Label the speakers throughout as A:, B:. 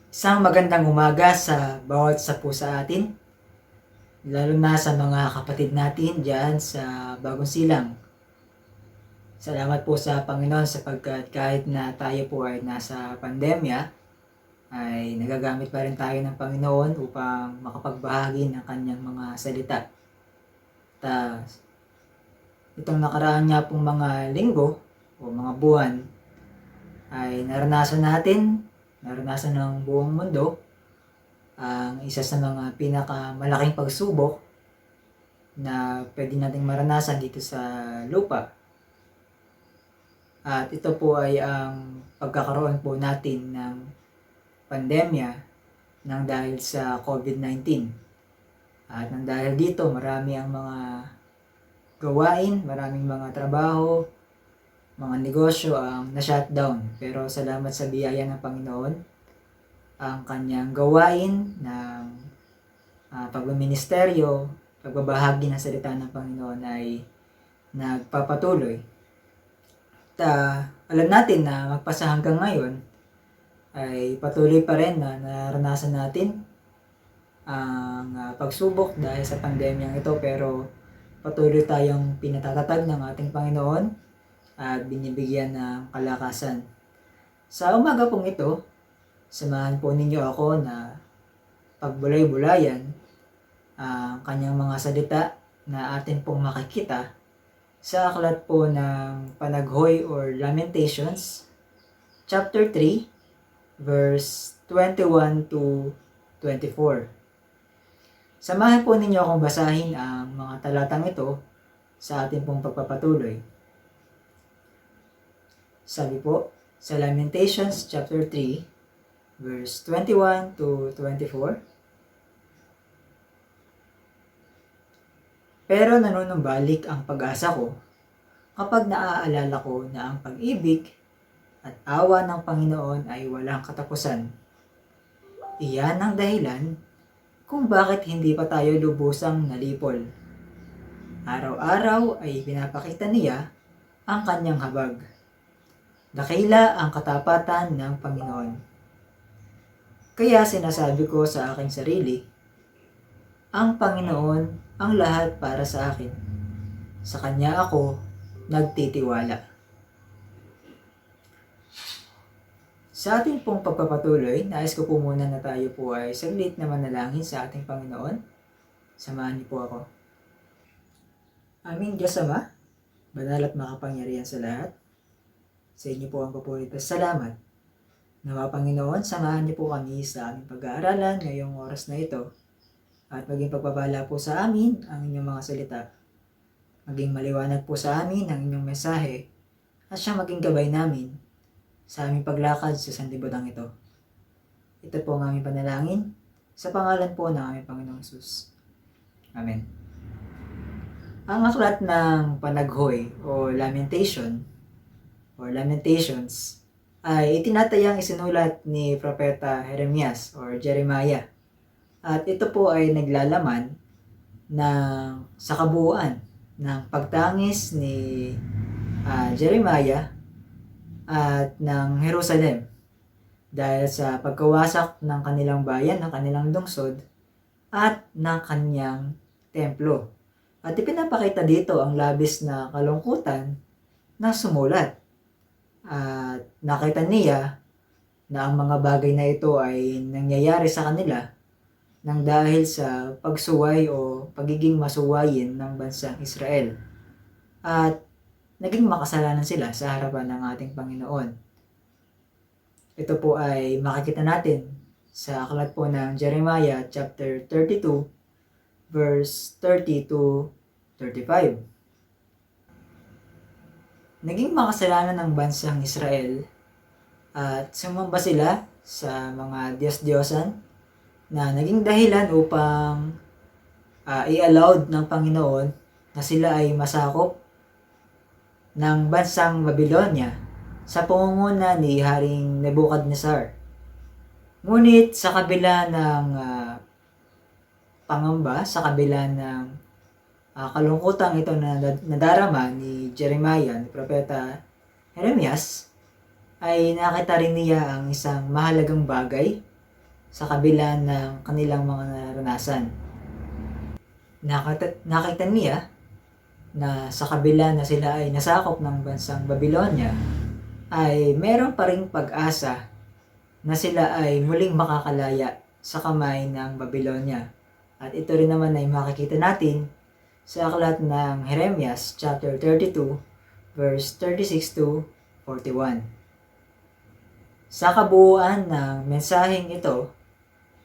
A: Isang magandang umaga sa bawat isa po sa atin, lalo na sa mga kapatid natin diyan sa Bagong Silang. Salamat po sa Panginoon sapagkat kahit na tayo po ay nasa pandemya, ay nagagamit pa rin tayo ng Panginoon upang makapagbahagi ng kanyang mga salita. At itong nakaraan nga pong mga linggo o mga buwan ay naranasan ng buong mundo ang isa sa mga pinakamalaking pagsubok na pwede nating maranasan dito sa lupa. At ito po ay ang pagkakaroon po natin ng pandemya nang dahil sa COVID-19. At nang dahil dito, marami ang mga gawain, maraming mga trabaho, mga negosyo ang na-shutdown. Pero salamat sa biyaya ng Panginoon, ang kanyang gawain ng pagmaministeryo, pagbabahagi ng salita ng Panginoon ay nagpapatuloy. At alam natin na magpasa hanggang ngayon ay patuloy pa rin na naranasan natin ang pagsubok dahil sa pandemyang ito, pero patuloy tayong pinatatatag ng ating Panginoon at binibigyan ng kalakasan. Sa umaga pong ito, samahan po ninyo ako na pagbulay-bulayan ang kanyang mga salita na atin pong makikita sa aklat po ng Panaghoy or Lamentations, chapter 3, verse 21 to 24. Samahan po ninyo akong basahin ang mga talatang ito sa ating pong pagpapatuloy. Sabi po, sa Lamentations chapter 3, verse 21 to 24. Pero nanunumbalik ang pag-asa ko kapag naaalala ko na ang pag-ibig at awa ng Panginoon ay walang katapusan. Iyan ang dahilan kung bakit hindi pa tayo lubusang nalipol. Araw-araw ay pinapakita niya ang kanyang habag. Dakila ang katapatan ng Panginoon. Kaya sinasabi ko sa aking sarili, ang Panginoon ang lahat para sa akin. Sa Kanya ako nagtitiwala. Sa ating pong pagpapatuloy, nais ko po muna na tayo po ay saglit na manalangin sa ating Panginoon. Samahan niyo po ako. Aming Diyos Ama, banal at makapangyarihan sa lahat, sa inyo po ang papuri at salamat. Nawa Panginoon, samahan niyo po kami sa aming pag-aaralan ngayong oras na ito at maging pagpapala po sa amin ang inyong mga salita. Maging maliwanag po sa amin ang inyong mensahe at siya maging gabay namin sa aming paglakad sa sanlibutan ito. Ito po ang aming panalangin sa pangalan po ng aming Panginoong Hesus. Amen. Ang aklat ng Panaghoy o Lamentations ay itinatayang isinulat ni Propeta Jeremias or Jeremiah. At ito po ay naglalaman sa kabuuan ng pagtangis ni Jeremiah at ng Jerusalem dahil sa pagkawasak ng kanilang bayan, ng kanilang lungsod at ng kanyang templo. At ipinapakita dito ang labis na kalungkutan na sumulat. At nakita niya na ang mga bagay na ito ay nangyayari sa kanila nang dahil sa pagsuway o pagiging masuwayin ng bansang Israel. At naging makasalanan sila sa harapan ng ating Panginoon. Ito po ay makikita natin sa aklat po ng Jeremiah chapter 32 verse 30 to 35. Naging makasalanan ng bansang Israel at sumamba sila sa mga Diyos-Diyosan na naging dahilan upang i-allowed ng Panginoon na sila ay masakop ng bansang Babylonia sa pangunguna ni Haring Nebuchadnezzar. Ngunit sa kabila ng pangamba, sa kabila ng kalungkutan ito na nadarama ni Jeremiah, ni Propeta Jeremias, ay nakita rin niya ang isang mahalagang bagay sa kabila ng kanilang mga naranasan. Nakita niya na sa kabila na sila ay nasakop ng bansang Babylonia, ay meron pa ring pag-asa na sila ay muling makakalaya sa kamay ng Babylonia. At ito rin naman ay makikita natin sa aklat ng Jeremias chapter 32 verse 36 to 41. Sa kabuuan ng mensaheng ito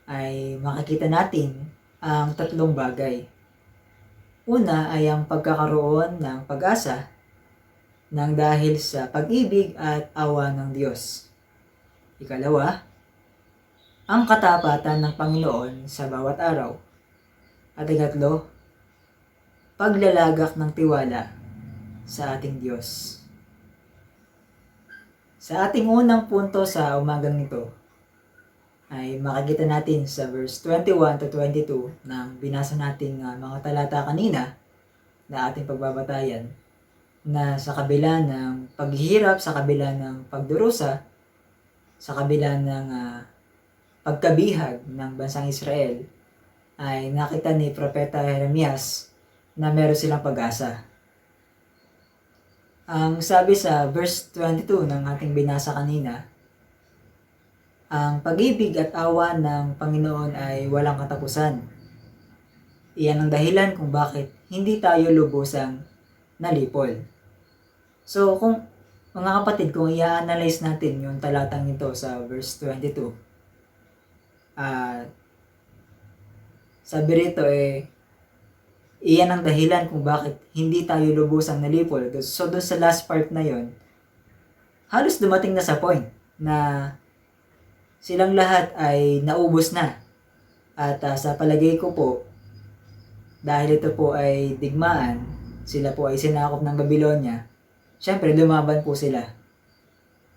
A: ay makikita natin ang tatlong bagay. Una ay ang pagkakaroon ng pag-asa nang dahil sa pag-ibig at awa ng Diyos. Ikalawa, ang katapatan ng Panginoon sa bawat araw. At ikatlo, paglalagak ng tiwala sa ating Diyos. Sa ating unang punto sa umagang nito, ay makikita natin sa verse 21 to 22 ng binasa nating mga talata kanina na ating pagbabatayan, na sa kabila ng paghihirap, sa kabila ng pagdurusa, sa kabila ng pagkabihag ng bansang Israel, ay nakita ni Propeta Jeremias na meron silang pag-asa. Ang sabi sa verse 22 ng ating binasa kanina, ang pag-ibig at awa ng Panginoon ay walang katapusan. Iyan ang dahilan kung bakit hindi tayo lubusang nalipol. So kung mga kapatid, kung i-analyze natin yung talatang ito sa verse 22, sabi rito iyan ang dahilan kung bakit hindi tayo lubusang nalipol. So doon sa last part na yon, halos dumating na sa point na silang lahat ay naubos na. At sa palagay ko po, dahil ito po ay digmaan, sila po ay sinakop ng Babylonia, syempre lumaban po sila.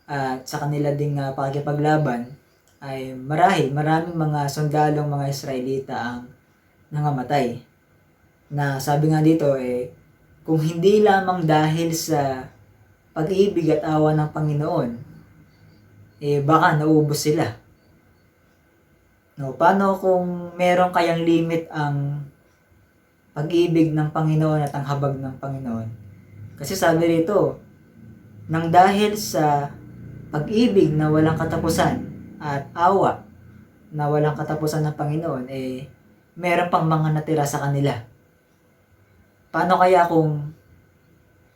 A: At sa kanila ding pakikipaglaban ay maraming mga sundalong mga Israelita ang nangamatay. Na sabi nga dito kung hindi lamang dahil sa pag-ibig at awa ng Panginoon, baka naubos sila. No, paano kung meron kayang limit ang pag-ibig ng Panginoon at ang habag ng Panginoon? Kasi sabi rito, nang dahil sa pag-ibig na walang katapusan at awa na walang katapusan ng Panginoon, meron pang mga natira sa kanila. Paano kaya kung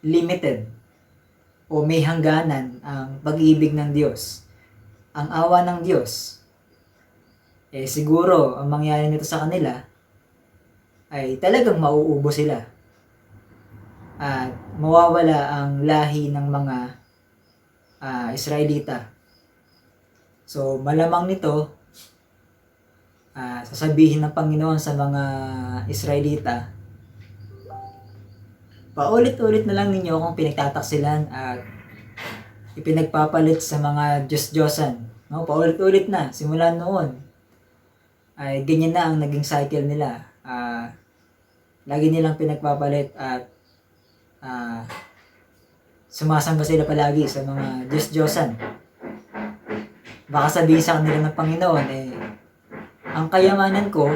A: limited o may hangganan ang pag-ibig ng Diyos, ang awa ng Diyos? Siguro ang mangyayari nito sa kanila ay talagang mauubo sila at mawawala ang lahi ng mga Israelita. So malamang nito, sasabihin ng Panginoon sa mga Israelita, paulit-ulit na lang ninyo akong pinagtataksilan at ipinagpapalit sa mga Diyos-Diyosan. No? Paulit-ulit na, simula noon, ay ganyan na ang naging cycle nila. Lagi nilang pinagpapalit at sumasamba sila palagi sa mga Diyos-Diyosan. Baka sabihin sa kanila ng Panginoon, ang kayamanan ko,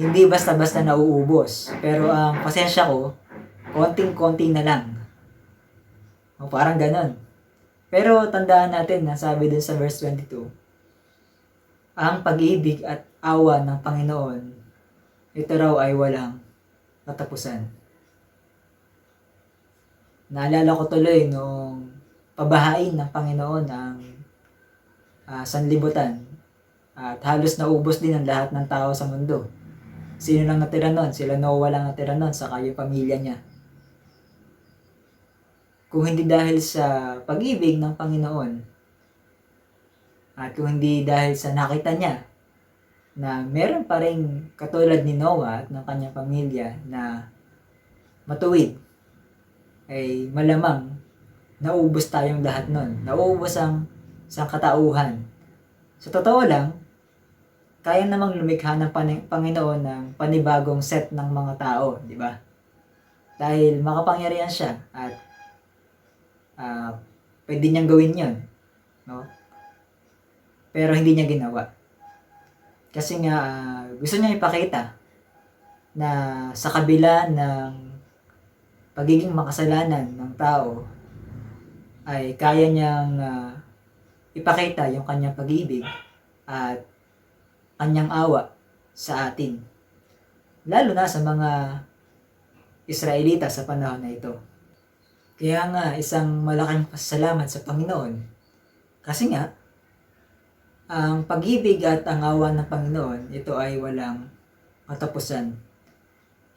A: hindi basta-basta nauubos. Pero ang pasensya ko, konting-konti na lang. O parang ganon. Pero tandaan natin na sabi dun sa verse 22, ang pag-ibig at awa ng Panginoon, ito raw ay walang katapusan. Naalala ko tuloy noong pabahain ng Panginoon ang sanlibutan at halos naubos din ang lahat ng tao sa mundo. Sino lang natira nun? Sila Noah lang natira nun, saka yung pamilya niya. Kung hindi dahil sa pag-ibig ng Panginoon at kung hindi dahil sa nakita niya na meron pa rin katulad ni Noah at ng kanyang pamilya na matuwid, ay malamang naubos tayong lahat nun. Naubos ang katauhan. Sa totoo lang, kaya namang lumikha ng Panginoon ng panibagong set ng mga tao, di ba? Dahil makapangyarihan siya at pwede niyang gawin yon, no? Pero hindi niya ginawa. Kasi nga gusto niya ipakita na sa kabila ng pagiging makasalanan ng tao ay kaya niyang ipakita yung kanyang pag-ibig at kanyang awa sa atin. Lalo na sa mga Israelita sa panahon na ito. Kaya nga isang malaking pasalamat sa Panginoon. Kasi nga, ang pag-ibig at ang awa ng Panginoon, ito ay walang katapusan.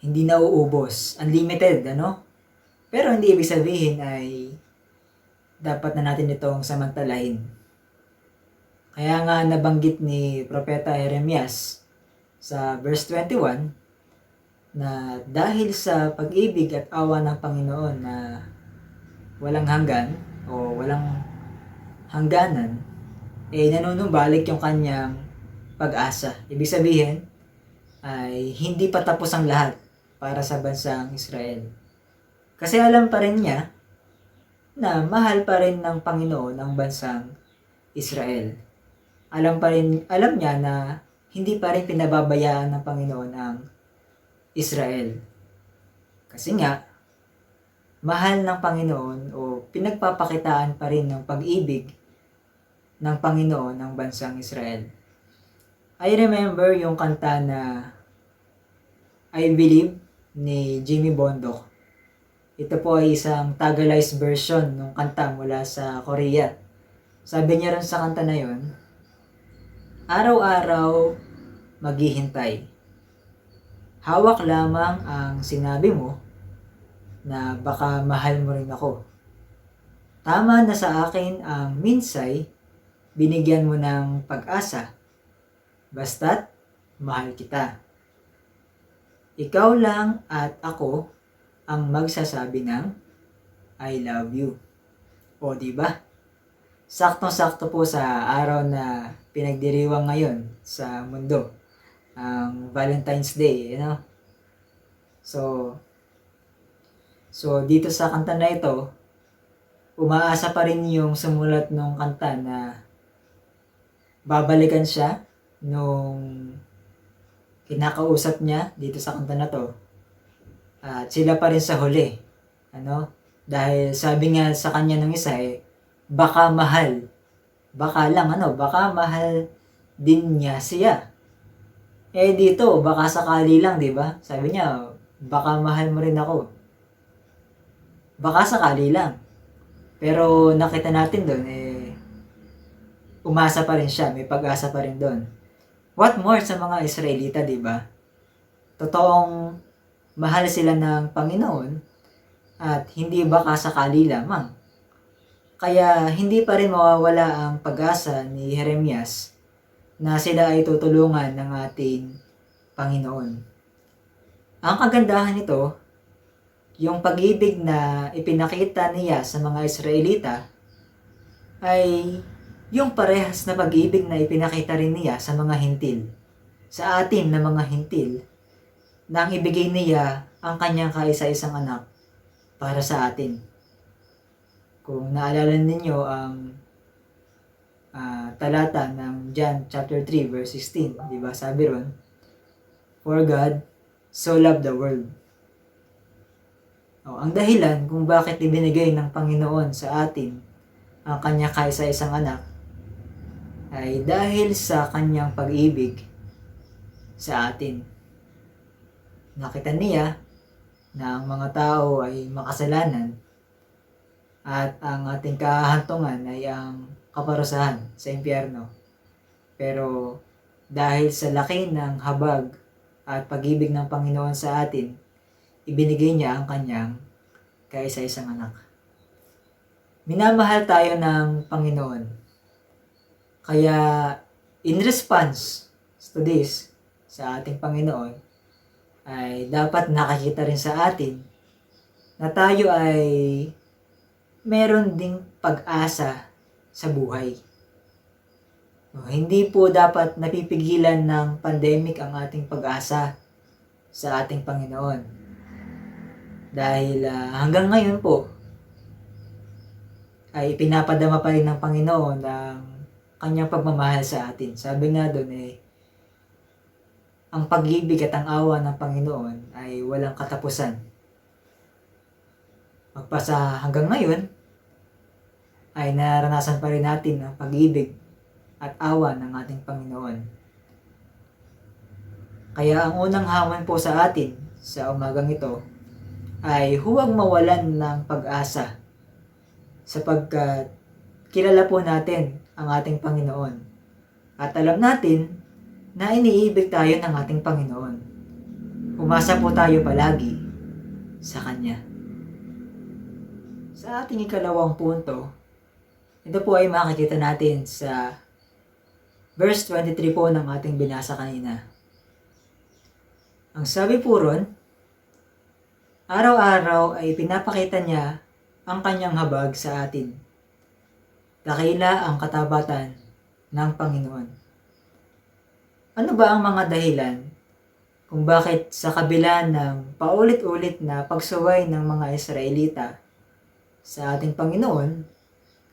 A: Hindi nauubos. Unlimited, ano? Pero hindi ibig sabihin ay dapat na natin itong samantalahin. Kaya nga nabanggit ni Propeta Jeremias sa verse 21 na dahil sa pag-ibig at awa ng Panginoon na walang hanggan o walang hangganan, nanunumbalik yung kanyang pag-asa. Ibig sabihin ay hindi pa tapos ang lahat para sa bansang Israel. Kasi alam pa rin niya na mahal pa rin ng Panginoon ang bansang Israel. Alam niya na hindi pa rin pinababayaan ng Panginoon ang Israel. Kasi nga, mahal ng Panginoon o pinagpapakitaan pa rin ng pag-ibig ng Panginoon ng bansang Israel. I remember yung kanta na I Believe ni Jimmy Bondoc. Ito po ay isang Tagalized version ng kanta mula sa Korea. Sabi niya rin sa kanta na yun, araw-araw maghihintay. Hawak lamang ang sinabi mo na baka mahal mo rin ako. Tama na sa akin ang minsay, binigyan mo ng pag-asa. Basta't mahal kita. Ikaw lang at ako ang magsasabi ng I love you. O diba? Saktong-sakto po sa araw na pinagdiriwang ngayon sa mundo, ang Valentine's Day, you know? So dito sa kanta na ito, umaasa pa rin yung sumulat ng kanta na babalikan siya nung kinakausap niya dito sa kanta na to. At sila pa rin sa huli. Ano? Dahil sabi nga sa kanya ng isa baka mahal. Baka lang, baka mahal din niya siya. Dito, baka sakali lang, di ba? Sabi niya, baka mahal mo rin ako. Baka sakali lang. Pero nakita natin doon, umasa pa rin siya, may pag-asa pa rin doon. What more sa mga Israelita, di ba? Totoong mahal sila ng Panginoon at hindi baka sakali lamang. Kaya hindi pa rin mawawala ang pag-asa ni Jeremias na sila ay tutulungan ng ating Panginoon. Ang kagandahan nito, yung pag-ibig na ipinakita niya sa mga Israelita ay yung parehas na pag-ibig na ipinakita rin niya sa mga hintil. Sa atin na mga hintil, nang ibigay niya ang kanyang kaisa-isang anak para sa atin. Kung naalala ninyo ang talata ng John chapter 3 verse 16, di ba? Sabi ron, for God so loved the world. Ang dahilan kung bakit ibinigay ng Panginoon sa atin ang kanyang kaisa-isang anak ay dahil sa kanyang pag-ibig sa atin. Nakita niya na ang mga tao ay makasalanan at ang ating kahantungan ay ang kaparusahan sa impyerno. Pero dahil sa laki ng habag at pag-ibig ng Panginoon sa atin, ibinigay niya ang kanyang kaisa-isang anak. Minamahal tayo ng Panginoon. Kaya in response to this sa ating Panginoon, ay dapat nakakita rin sa atin na tayo ay meron ding pag-asa sa buhay. Hindi po dapat napipigilan ng pandemic ang ating pag-asa sa ating Panginoon. Dahil hanggang ngayon po, ay pinapadama pa rin ng Panginoon ang kanyang pagmamahal sa atin. Sabi nga doon ang pag-ibig at ang awa ng Panginoon ay walang katapusan. Magpasa hanggang ngayon ay naranasan pa rin natin ang pag-ibig at awa ng ating Panginoon. Kaya ang unang hamon po sa atin sa umagang ito ay huwag mawalan ng pag-asa sapagkat kilala po natin ang ating Panginoon at alam natin na iniibig tayo ng ating Panginoon. Umasa po tayo palagi sa Kanya. Sa ating ikalawang punto, ito po ay makikita natin sa verse 23 po ng ating binasa kanina. Ang sabi po ron, araw-araw ay pinapakita niya ang kanyang habag sa atin. Dakila ang katabatan ng Panginoon. Ano ba ang mga dahilan kung bakit sa kabila ng paulit-ulit na pagsuway ng mga Israelita sa ating Panginoon,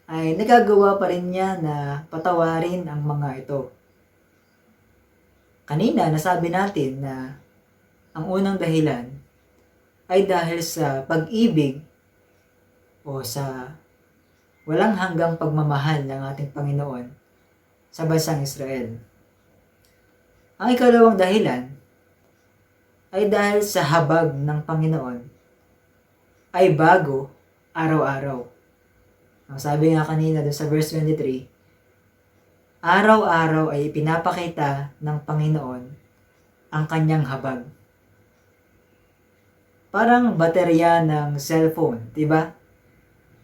A: ay nagagawa pa rin niya na patawarin ang mga ito? Kanina nasabi natin na ang unang dahilan ay dahil sa pag-ibig o sa walang hanggang pagmamahal ng ating Panginoon sa bansang Israel. Ang ikalawang dahilan ay dahil sa habag ng Panginoon ay bago araw-araw. Ang sabi nga kanina doon sa verse 23, araw-araw ay ipinapakita ng Panginoon ang kanyang habag. Parang baterya ng cellphone, di ba?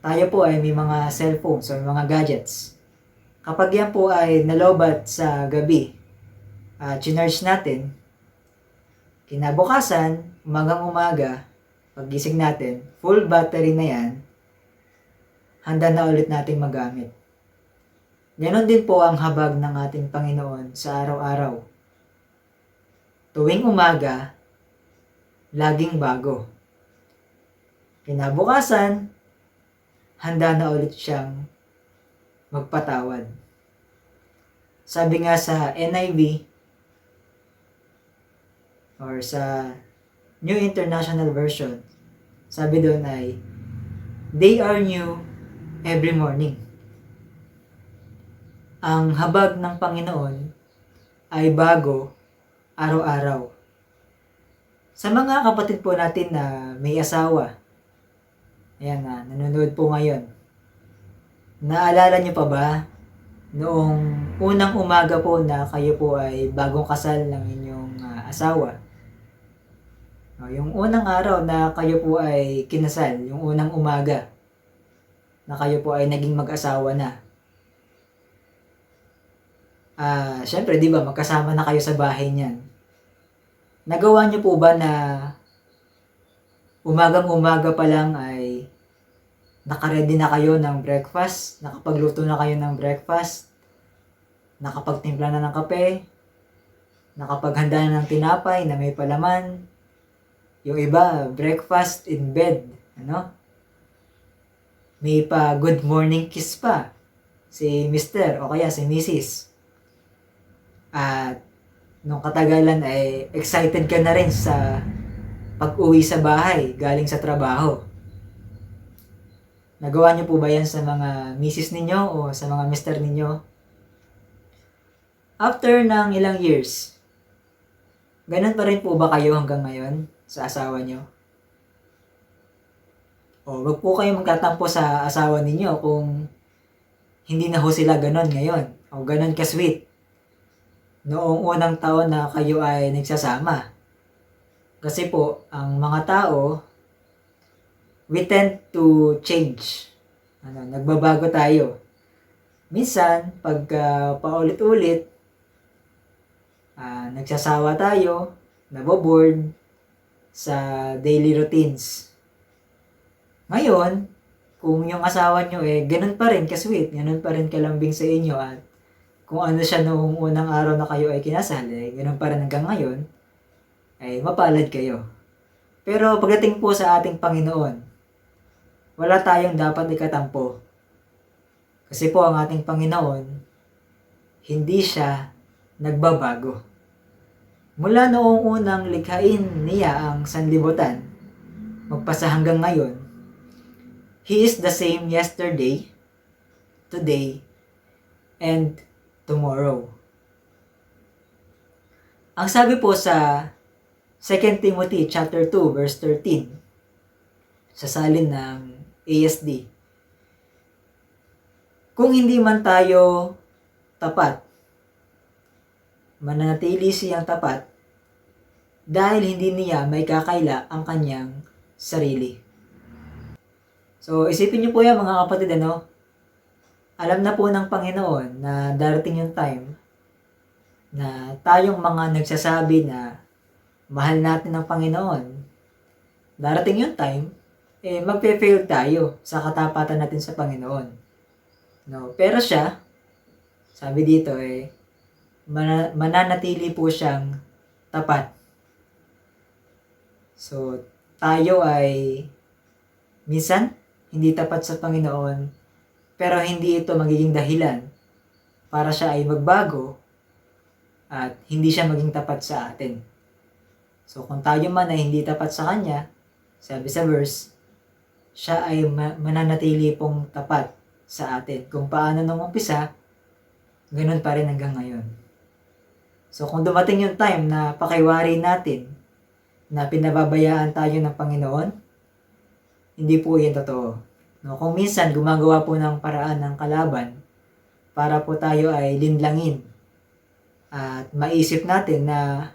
A: Tayo po ay may mga cellphones o mga gadgets. Kapag yan po ay nalobat sa gabi at chinarge natin, kinabukasan, umagang-umaga, paggising natin, full battery na yan, handa na ulit nating magamit. Ganon din po ang habag ng ating Panginoon sa araw-araw. Tuwing umaga, laging bago. Kinabukasan, handa na ulit siyang magpatawad. Sabi nga sa NIV or sa New International Version, sabi doon ay, they are new every morning. Ang habag ng Panginoon ay bago araw-araw. Sa mga kapatid po natin na may asawa, ayan na, nanonood po ngayon, naalala niyo pa ba noong unang umaga po na kayo po ay bagong kasal ng inyong asawa? Yung unang araw na kayo po ay kinasal, yung unang umaga na kayo po ay naging mag-asawa na. Syempre, di ba, magkasama na kayo sa bahay niyan. Nagawa niyo po ba na umagang-umaga pa lang ay nakaready na kayo ng breakfast, nakapagluto na kayo ng breakfast, nakapagtimpla na ng kape, nakapaghanda na ng tinapay na may palaman, yung iba, breakfast in bed, ano? May pa good morning kiss pa si Mr. o kaya si Mrs. At nung katagalan ay excited ka na rin sa pag-uwi sa bahay galing sa trabaho. Nagawa niyo po ba yan sa mga Mrs. ninyo o sa mga Mr. ninyo? After ng ilang years, ganun pa rin po ba kayo hanggang ngayon sa asawa niyo? O wag po kayong magtatampo sa asawa ninyo kung hindi na ho sila ganun ngayon o ganun ka-sweet noong unang taon na kayo ay nagsasama. Kasi po, ang mga tao, we tend to change. Nagbabago tayo. Minsan, pag paulit-ulit, nagsasawa tayo, naboboard sa daily routines. Ngayon, kung yung asawa nyo ganun pa rin ka-sweet, ganun pa rin kalambing sa inyo at kung ano siya noong unang araw na kayo ay kinasal, ganun pa rin hanggang ngayon, ay mapalad kayo. Pero pagdating po sa ating Panginoon, wala tayong dapat ikatampo. Kasi po ang ating Panginoon, hindi siya nagbabago. Mula noong unang likhain niya ang sanlibutan, magpasa hanggang ngayon, He is the same yesterday, today, and tomorrow. Ang sabi po sa 2 Timothy chapter 2 verse 13 sa salin ng ASD, kung hindi man tayo tapat, mananatili siyang tapat dahil hindi niya may kakaila ang kanyang sarili. So, isipin niyo po yan mga kapatid, ano? Alam na po ng Panginoon na darating yung time na tayong mga nagsasabi na mahal natin ng Panginoon, darating yung time, magpe-fail tayo sa katapatan natin sa Panginoon. No? Pero siya, sabi dito, mananatili po siyang tapat. So, tayo ay minsan hindi tapat sa Panginoon, pero hindi ito magiging dahilan para siya ay magbago at hindi siya maging tapat sa atin. So, kung tayo man ay hindi tapat sa Kanya, sabi sa verse, siya ay mananatili pong tapat sa atin. Kung paano nung umpisa, ganun pa rin hanggang ngayon. So, kung dumating yung time na pakiwari natin na pinababayaan tayo ng Panginoon, hindi po yan totoo. No, kung minsan gumagawa po ng paraan ng kalaban para po tayo ay linlangin at maisip natin na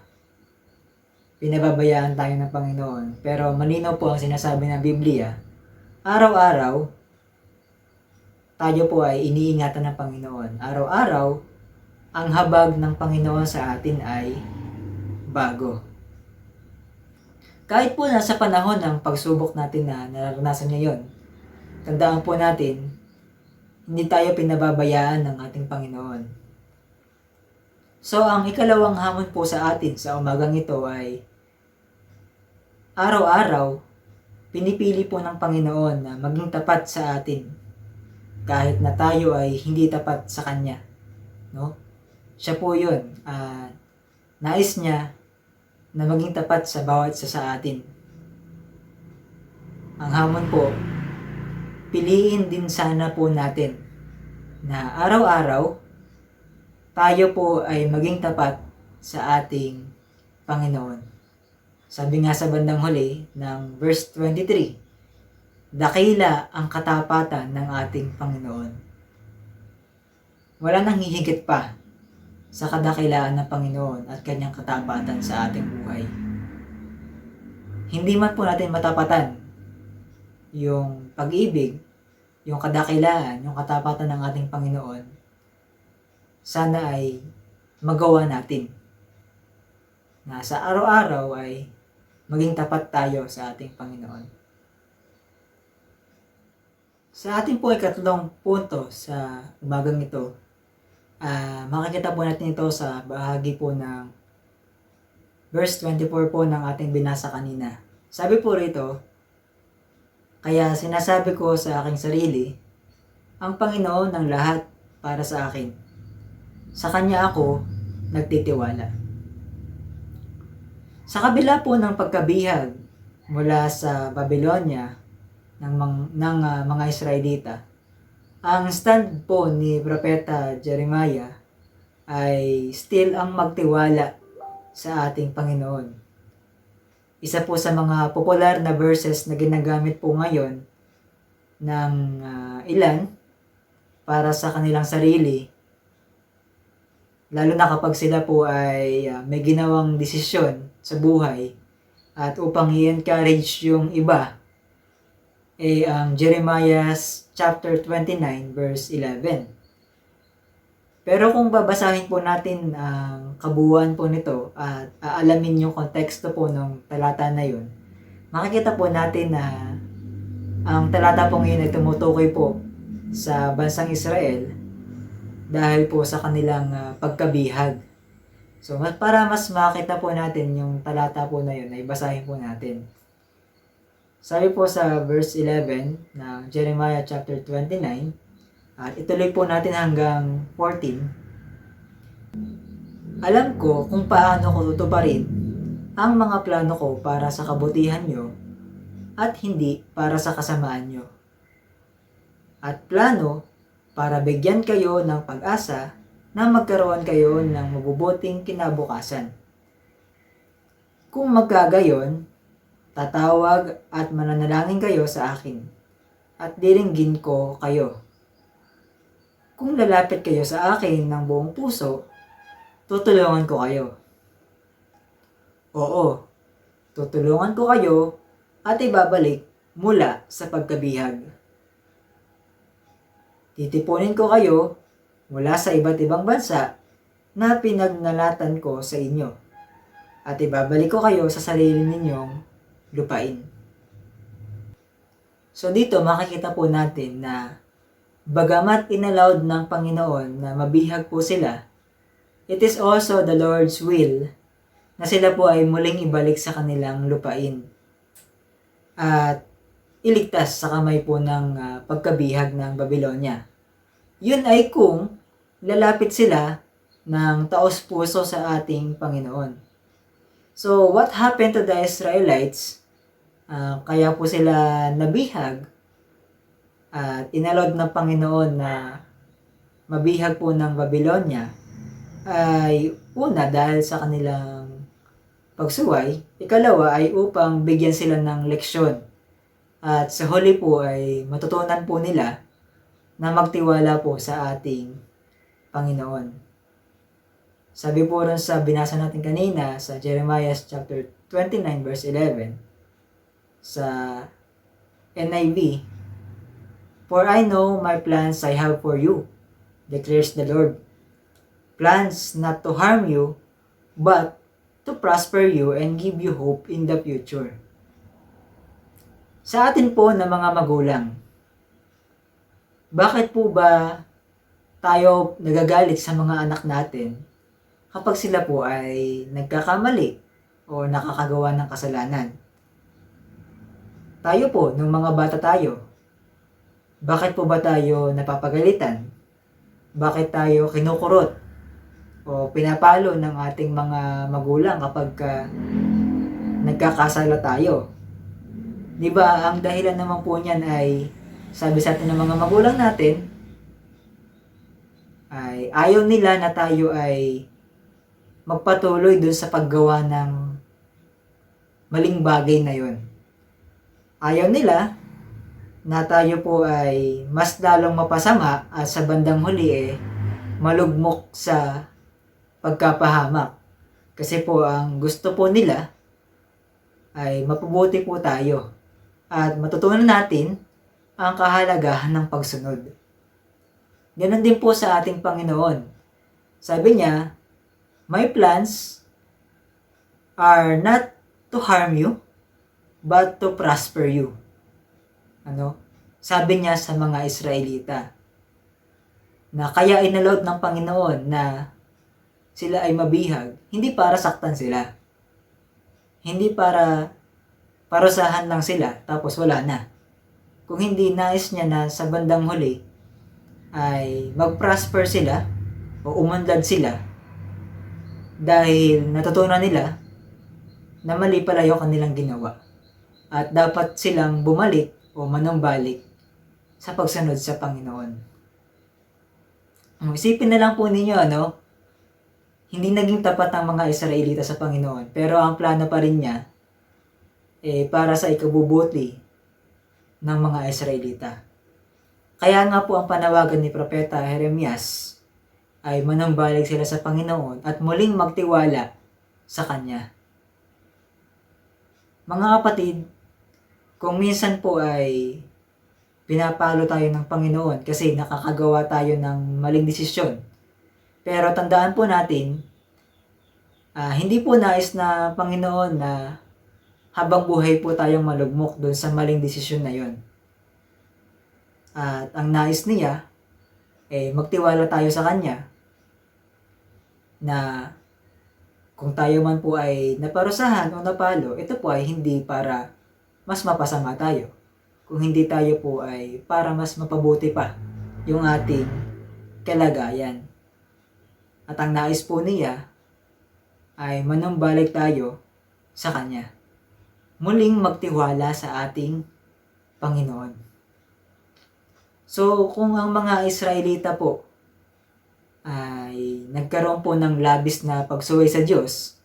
A: pinababayaan tayo ng Panginoon. Pero malinaw po ang sinasabi ng Biblia, araw-araw tayo po ay iniingatan ng Panginoon. Araw-araw, ang habag ng Panginoon sa atin ay bago. Kahit po nasa panahon ng pagsubok natin na nararanasan ngayon, tandaan po natin, hindi tayo pinababayaan ng ating Panginoon. So, ang ikalawang hamon po sa atin sa umagang ito ay araw-araw, pinipili po ng Panginoon na maging tapat sa atin kahit na tayo ay hindi tapat sa Kanya. No? Siya po yun. Nais niya na maging tapat sa bawat isa sa atin. Ang hamon po, piliin din sana po natin na araw-araw tayo po ay maging tapat sa ating Panginoon. Sabi nga sa bandang huli ng verse 23, dakila ang katapatan ng ating Panginoon. Wala nang hihigit pa sa kadakilaan ng Panginoon at kanyang katapatan sa ating buhay. Hindi man po natin matapatan yung pag-ibig, yung kadakilaan, yung katapatan ng ating Panginoon, sana ay magawa natin na sa araw-araw ay maging tapat tayo sa ating Panginoon. Sa ating po ikatlong punto sa umagang ito, makikita po natin ito sa bahagi po ng verse 24 po ng ating binasa kanina. Sabi po rito, kaya sinasabi ko sa aking sarili, ang Panginoon ng lahat para sa akin. Sa Kanya ako nagtitiwala. Sa kabila po ng pagkabihag mula sa Babylonia ng mga Israelita, ang stand po ni Propeta Jeremiah ay still ang magtiwala sa ating Panginoon. Isa po sa mga popular na verses na ginagamit po ngayon ng ilan para sa kanilang sarili, lalo na kapag sila po ay may ginawang desisyon sa buhay at upang i-encourage yung iba, ang Jeremiah chapter 29 verse 11. Pero kung babasahin po natin ang kabuuan po nito at aalamin yung konteksto po ng talata na yun, makikita po natin na ang talata pong yun ay tumutukoy po sa bansang Israel dahil po sa kanilang pagkabihag. So para mas makita po natin yung talata po na yun, ay basahin po natin. Sabi po sa verse 11 ng Jeremiah chapter 29, at ituloy po natin hanggang 14. Alam ko kung paano ko tutuparin ang mga plano ko para sa kabutihan nyo at hindi para sa kasamaan nyo. At plano para bigyan kayo ng pag-asa na magkaroon kayo ng mabubuting kinabukasan. Kung magkagayon, tatawag at mananalangin kayo sa akin at diringgin ko kayo. Kung lalapit kayo sa akin ng buong puso, tutulungan ko kayo. Oo, tutulungan ko kayo at ibabalik mula sa pagkabihag. Titipunin ko kayo mula sa iba't ibang bansa na pinagnalatan ko sa inyo at ibabalik ko kayo sa sarili ninyong lupain. So dito makikita po natin na bagamat inallowed ng Panginoon na mabihag po sila, it is also the Lord's will na sila po ay muling ibalik sa kanilang lupain at iligtas sa kamay po ng pagkabihag ng Babylonia. Yun ay kung lalapit sila ng taos-puso sa ating Panginoon. So what happened to the Israelites? Kaya po sila nabihag at inallowed ng Panginoon na mabihag po ng Babylonia ay una dahil sa kanilang pagsuway, ikalawa ay upang bigyan sila ng leksyon at sa huli po ay matutunan po nila na magtiwala po sa ating Panginoon. Sabi po rin sa binasa natin kanina sa Jeremiah chapter 29 verse 11 sa NIV, "For I know my plans I have for you, declares the Lord. Plans not to harm you, but to prosper you and give you hope in the future." Sa atin po na mga magulang, bakit po ba tayo nagagalit sa mga anak natin kapag sila po ay nagkakamali o nakakagawa ng kasalanan? Tayo po, nung mga bata tayo, bakit po ba tayo napapagalitan? Bakit tayo kinukurot o pinapalo ng ating mga magulang kapag nagkakasala tayo? Di ba ang dahilan naman po niyan ay sabi sa atin ng mga magulang natin ay ayaw nila na tayo ay magpatuloy dun sa paggawa ng maling bagay na yun. Ayaw nila na tayo po ay mas lalong mapasama at sa bandang huli malugmok sa pagkapahamak. Kasi po ang gusto po nila ay mapabuti po tayo at matutunan natin ang kahalagahan ng pagsunod. Ganon din po sa ating Panginoon. Sabi niya, "My plans are not to harm you, but to prosper you." Sabi niya sa mga Israelita na kaya inallowed ng Panginoon na sila ay mabihag, hindi para saktan sila. Hindi para parusahan lang sila tapos wala na. Kung hindi nais niya na sa bandang huli ay mag-prosper sila o umunlad sila dahil natutunan nila na mali pala yung kanilang ginawa at dapat silang bumalik o manumbalik sa pagsunod sa Panginoon. Isipin na lang po ninyo, hindi naging tapat ang mga Israelita sa Panginoon, pero ang plano pa rin niya para sa ikabubuti ng mga Israelita. Kaya nga po ang panawagan ni Propeta Jeremias ay manumbalik sila sa Panginoon at muling magtiwala sa Kanya. Mga kapatid, kung minsan po ay pinapalo tayo ng Panginoon kasi nakakagawa tayo ng maling desisyon, pero tandaan po natin, hindi po nais na Panginoon na habang buhay po tayong malugmok doon sa maling desisyon na yon. At ang nais niya, magtiwala tayo sa Kanya na kung tayo man po ay naparusahan o napalo, ito po ay hindi para mas mapasama tayo. Kung hindi tayo po ay para mas mapabuti pa yung ating kalagayan. At ang nais po niya ay manumbalik tayo sa Kanya. Muling magtiwala sa ating Panginoon. So, kung ang mga Israelita po ay nagkaroon po ng labis na pagsuway sa Diyos,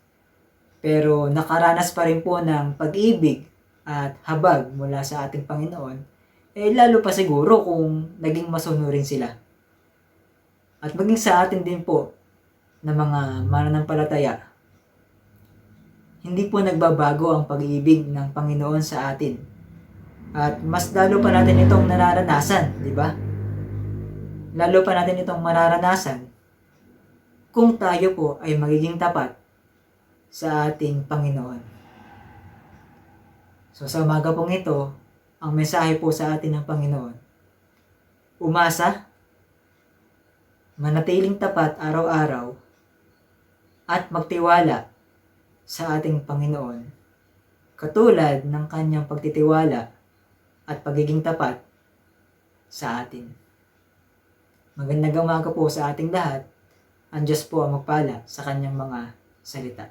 A: pero nakaranas pa rin po ng pag-ibig at habag mula sa ating Panginoon, lalo pa siguro kung naging masunurin sila. At maging sa atin din po na mga mananampalataya, hindi po nagbabago ang pag-ibig ng Panginoon sa atin. At mas lalo pa natin itong nararanasan, di ba? Lalo pa natin itong mararanasan kung tayo po ay magiging tapat sa ating Panginoon. So sa umaga pong ito, ang mensahe po sa atin ng Panginoon, umasa, manatiling tapat araw-araw, at magtiwala sa ating Panginoon, katulad ng kanyang pagtitiwala at pagiging tapat sa atin. Magandang umaga po sa ating lahat. Ang Diyos po ang magpala sa kanyang mga salita.